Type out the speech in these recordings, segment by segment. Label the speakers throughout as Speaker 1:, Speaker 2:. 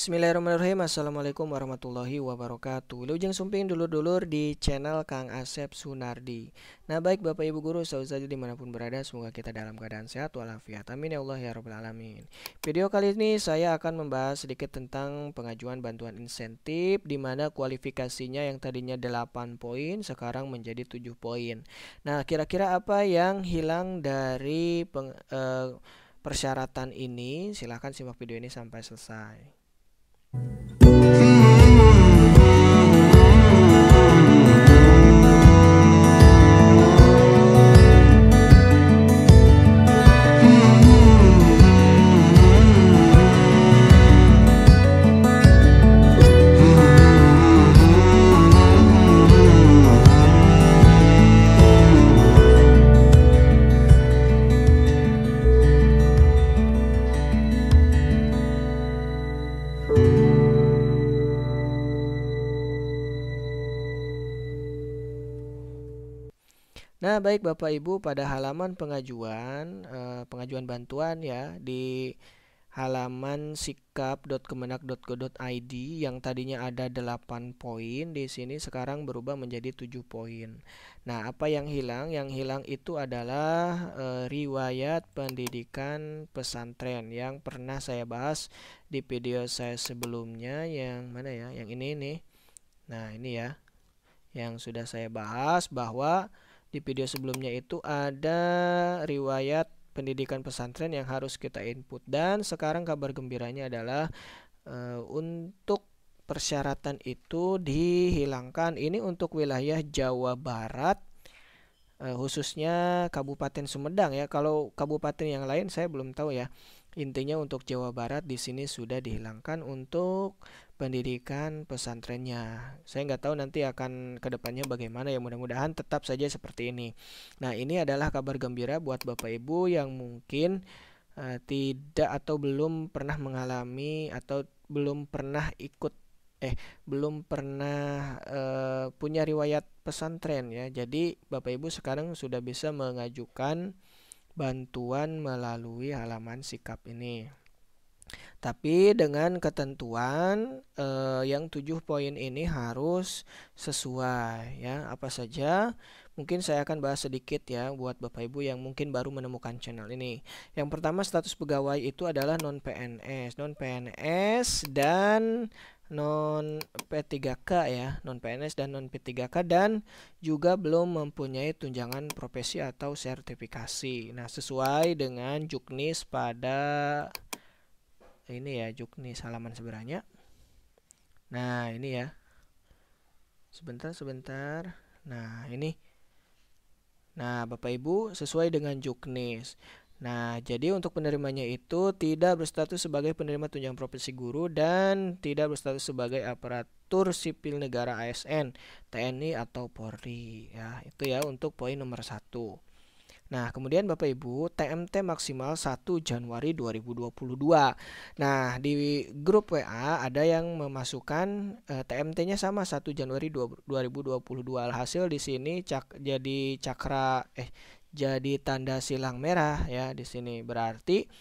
Speaker 1: Bismillahirrahmanirrahim. Assalamualaikum warahmatullahi wabarakatuh. Wilujeng sumping dulur-dulur di channel Kang Asep Sunardi. Nah baik Bapak Ibu Guru, saudara dimanapun berada, semoga kita dalam keadaan sehat walafiat. Amin ya Allah ya Rabbal Alamin. Video kali ini saya akan membahas sedikit tentang pengajuan bantuan insentif, di mana kualifikasinya yang tadinya 8 poin sekarang menjadi 7 poin. Nah kira-kira apa yang hilang dari persyaratan ini? Silahkan simak video ini sampai selesai. Nah, baik Bapak Ibu, pada halaman pengajuan bantuan ya di halaman sikap.kemenak.go.id yang tadinya ada 8 poin, di sini sekarang berubah menjadi 7 poin. Nah, apa yang hilang? Yang hilang itu adalah riwayat pendidikan pesantren yang pernah saya bahas di video saya sebelumnya, yang mana ya? Yang ini nih. Nah, ini ya. Yang sudah saya bahas bahwa di video sebelumnya itu ada riwayat pendidikan pesantren yang harus kita input, dan sekarang kabar gembiranya adalah untuk persyaratan itu dihilangkan. Ini untuk wilayah Jawa Barat, khususnya Kabupaten Sumedang ya. Kalau kabupaten yang lain saya belum tahu ya. Intinya untuk Jawa Barat di sini sudah dihilangkan untuk pendidikan pesantrennya. Saya nggak tahu nanti akan kedepannya bagaimana ya, mudah-mudahan tetap saja seperti ini. Nah ini adalah kabar gembira buat Bapak Ibu yang mungkin tidak atau belum pernah mengalami atau belum pernah punya riwayat pesantren ya. Jadi Bapak Ibu sekarang sudah bisa mengajukan bantuan melalui halaman sikap ini. Tapi dengan ketentuan yang 7 poin ini harus sesuai ya. Apa saja? Mungkin saya akan bahas sedikit ya buat Bapak Ibu yang mungkin baru menemukan channel ini. Yang pertama, status pegawai itu adalah non PNS dan non P3K ya, non PNS dan non P3K, dan juga belum mempunyai tunjangan profesi atau sertifikasi. Nah, sesuai dengan Juknis pada ini ya, Juknis halaman seberanya. Nah, ini ya. Sebentar. Nah, ini. Nah, Bapak Ibu, sesuai dengan Juknis. Nah, jadi untuk penerimanya itu tidak berstatus sebagai penerima tunjangan profesi guru dan tidak berstatus sebagai aparatur sipil negara ASN, TNI atau Polri ya. Itu ya untuk poin nomor 1. Nah, kemudian Bapak Ibu, TMT maksimal 1 Januari 2022. Nah, di grup WA ada yang memasukkan TMT-nya sama 1 Januari 2022. Alhasil di sini jadi tanda silang merah ya di sini. Berarti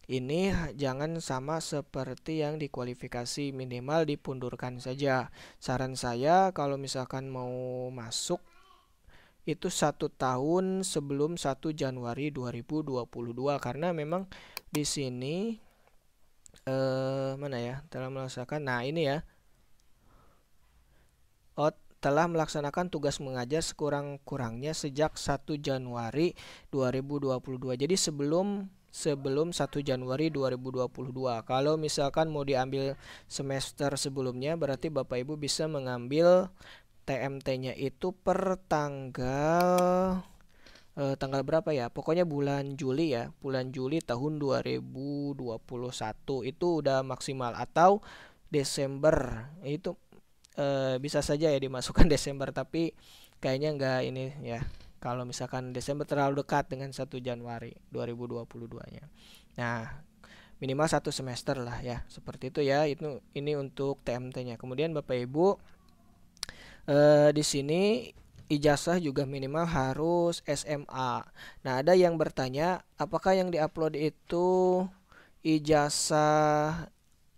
Speaker 1: ini jangan sama seperti yang dikualifikasi, minimal dipundurkan saja. Saran saya kalau misalkan mau masuk itu 1 tahun sebelum 1 Januari 2022, karena memang di sini mana ya, telah melaksanakan, nah ini ya, telah melaksanakan tugas mengajar sekurang-kurangnya sejak 1 Januari 2022. Jadi sebelum 1 Januari 2022. Kalau misalkan mau diambil semester sebelumnya, berarti Bapak Ibu bisa mengambil TMT-nya itu per tanggal berapa ya? Pokoknya bulan Juli ya. Bulan Juli tahun 2021 itu udah maksimal, atau Desember. Itu bisa saja ya dimasukkan Desember, tapi kayaknya enggak ini ya. Kalau misalkan Desember terlalu dekat dengan 1 Januari 2022-nya. Nah, minimal 1 semester lah ya. Seperti itu ya. Ini untuk TMT-nya. Kemudian Bapak Ibu, di sini ijazah juga minimal harus SMA. Nah, ada yang bertanya apakah yang diupload itu ijazah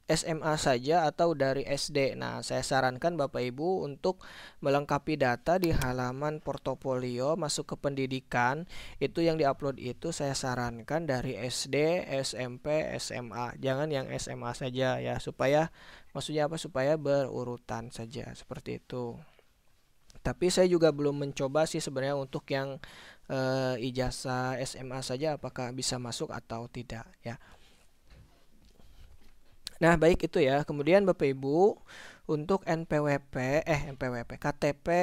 Speaker 1: SMA saja atau dari SD. Nah, saya sarankan Bapak Ibu untuk melengkapi data di halaman portofolio masuk ke pendidikan. Itu yang diupload itu saya sarankan dari SD, SMP, SMA. Jangan yang SMA saja ya, maksudnya apa? Supaya berurutan saja seperti itu. Tapi saya juga belum mencoba sih sebenarnya untuk yang ijazah SMA saja apakah bisa masuk atau tidak ya. Nah, baik itu ya. Kemudian Bapak Ibu, untuk KTP,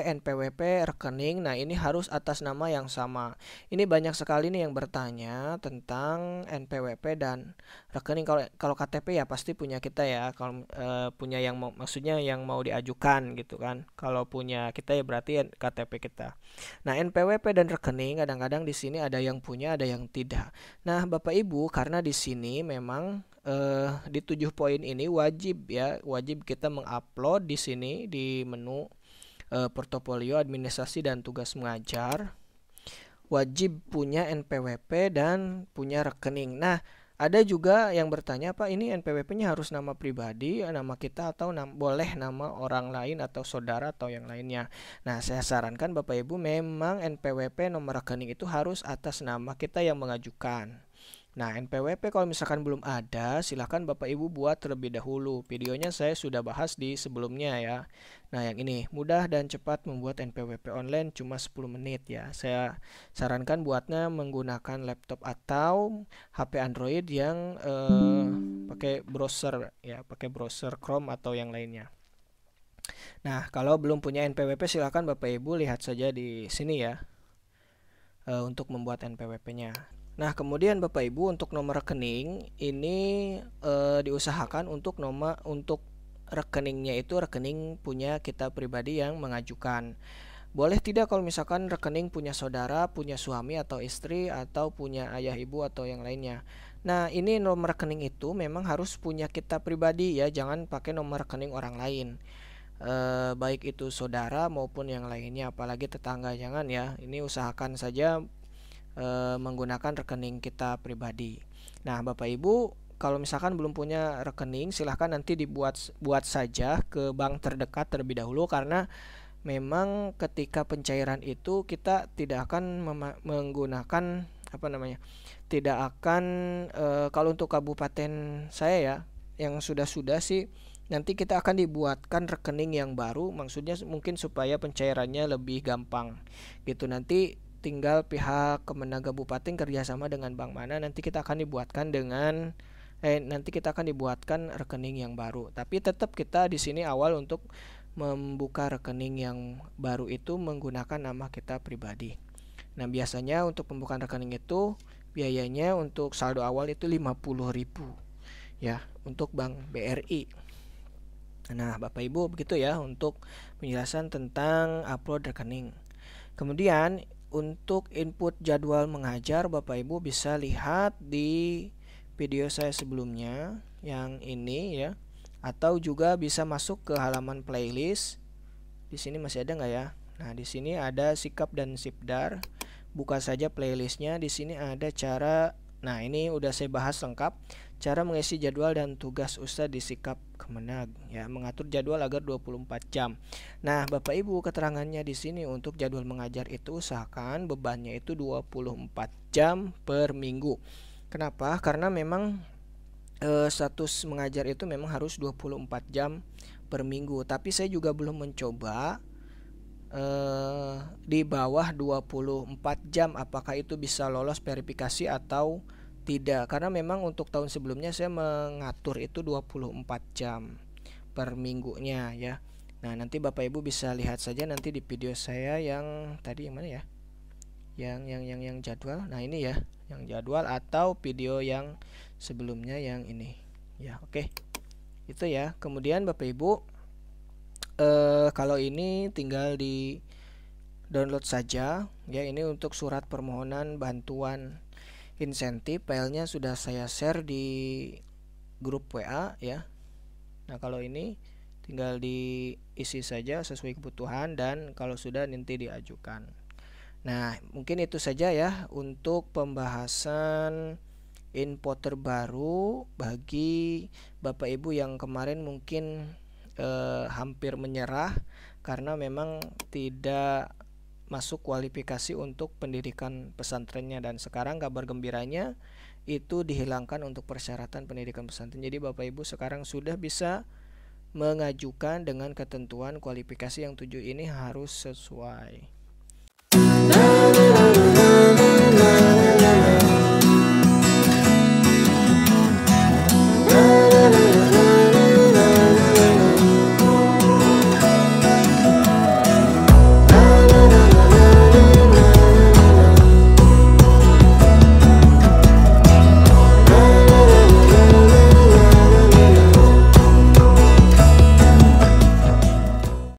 Speaker 1: NPWP, rekening, nah ini harus atas nama yang sama. Ini banyak sekali nih yang bertanya tentang NPWP dan rekening. Kalau KTP ya pasti punya kita ya. Kalau punya yang maksudnya yang mau diajukan gitu kan. Kalau punya kita ya berarti KTP kita. Nah, NPWP dan rekening kadang-kadang di sini ada yang punya, ada yang tidak. Nah, Bapak Ibu, karena di sini memang di 7 poin ini wajib kita mengupload di sini di menu portofolio administrasi dan tugas mengajar, wajib punya NPWP dan punya rekening. Nah, ada juga yang bertanya, Pak, ini NPWP-nya harus nama pribadi, nama kita, atau boleh nama orang lain atau saudara atau yang lainnya. Nah, saya sarankan Bapak Ibu memang NPWP nomor rekening itu harus atas nama kita yang mengajukan. Nah, NPWP kalau misalkan belum ada, silahkan Bapak Ibu buat terlebih dahulu. Videonya saya sudah bahas di sebelumnya ya. Nah, yang ini mudah dan cepat membuat NPWP online cuma 10 menit ya. Saya sarankan buatnya menggunakan laptop atau HP Android yang pakai browser ya, pakai browser Chrome atau yang lainnya. Nah, kalau belum punya NPWP silahkan Bapak Ibu lihat saja di sini ya untuk membuat NPWP-nya. Nah, kemudian Bapak Ibu untuk nomor rekening ini diusahakan untuk rekeningnya itu rekening punya kita pribadi yang mengajukan. Boleh tidak kalau misalkan rekening punya saudara, punya suami atau istri, atau punya ayah ibu atau yang lainnya. Nah, ini nomor rekening itu memang harus punya kita pribadi ya, jangan pakai nomor rekening orang lain. Baik itu saudara maupun yang lainnya, apalagi tetangga, jangan ya. Ini usahakan saja menggunakan rekening kita pribadi. Nah, Bapak Ibu, kalau misalkan belum punya rekening, silahkan nanti buat saja ke bank terdekat terlebih dahulu, karena memang ketika pencairan itu kita tidak akan menggunakan tidak akan kalau untuk kabupaten saya ya, yang sudah sih nanti kita akan dibuatkan rekening yang baru, maksudnya mungkin supaya pencairannya lebih gampang gitu. Nanti tinggal pihak Kemenag Kabupaten kerjasama dengan bank mana, nanti kita akan dibuatkan rekening yang baru. Tapi tetap kita di sini awal untuk membuka rekening yang baru itu menggunakan nama kita pribadi. Nah, biasanya untuk pembukaan rekening itu biayanya untuk saldo awal itu 50.000 ya untuk Bank BRI. Nah, Bapak Ibu begitu ya untuk penjelasan tentang upload rekening. Kemudian untuk input jadwal mengajar, Bapak Ibu bisa lihat di video saya sebelumnya yang ini ya, atau juga bisa masuk ke halaman playlist. Di sini masih ada nggak ya? Nah, di sini ada sikap dan sipdar. Buka saja playlistnya. Di sini ada cara. Nah, ini udah saya bahas lengkap. Cara mengisi jadwal dan tugas ustadz di sikap Kemenag ya, mengatur jadwal agar 24 jam. Nah, Bapak Ibu, keterangannya di sini untuk jadwal mengajar itu usahakan bebannya itu 24 jam per minggu. Kenapa? Karena memang status mengajar itu memang harus 24 jam per minggu. Tapi saya juga belum mencoba di bawah 24 jam apakah itu bisa lolos verifikasi atau tidak, karena memang untuk tahun sebelumnya saya mengatur itu 24 jam per minggunya ya. Nah, nanti Bapak Ibu bisa lihat saja nanti di video saya yang tadi yang mana ya? Yang jadwal. Nah, ini ya, yang jadwal atau video yang sebelumnya yang ini. Ya, oke. Itu ya. Kemudian Bapak Ibu kalau ini tinggal di download saja ya, ini untuk surat permohonan bantuan insentif, filenya sudah saya share di grup WA ya. Nah, kalau ini tinggal diisi saja sesuai kebutuhan dan kalau sudah nanti diajukan. Nah, mungkin itu saja ya untuk pembahasan info terbaru bagi Bapak Ibu yang kemarin mungkin hampir menyerah karena memang tidak masuk kualifikasi untuk pendidikan pesantrennya, dan sekarang kabar gembiranya itu dihilangkan untuk persyaratan pendidikan pesantren. Jadi Bapak Ibu sekarang sudah bisa mengajukan dengan ketentuan kualifikasi yang 7 ini harus sesuai.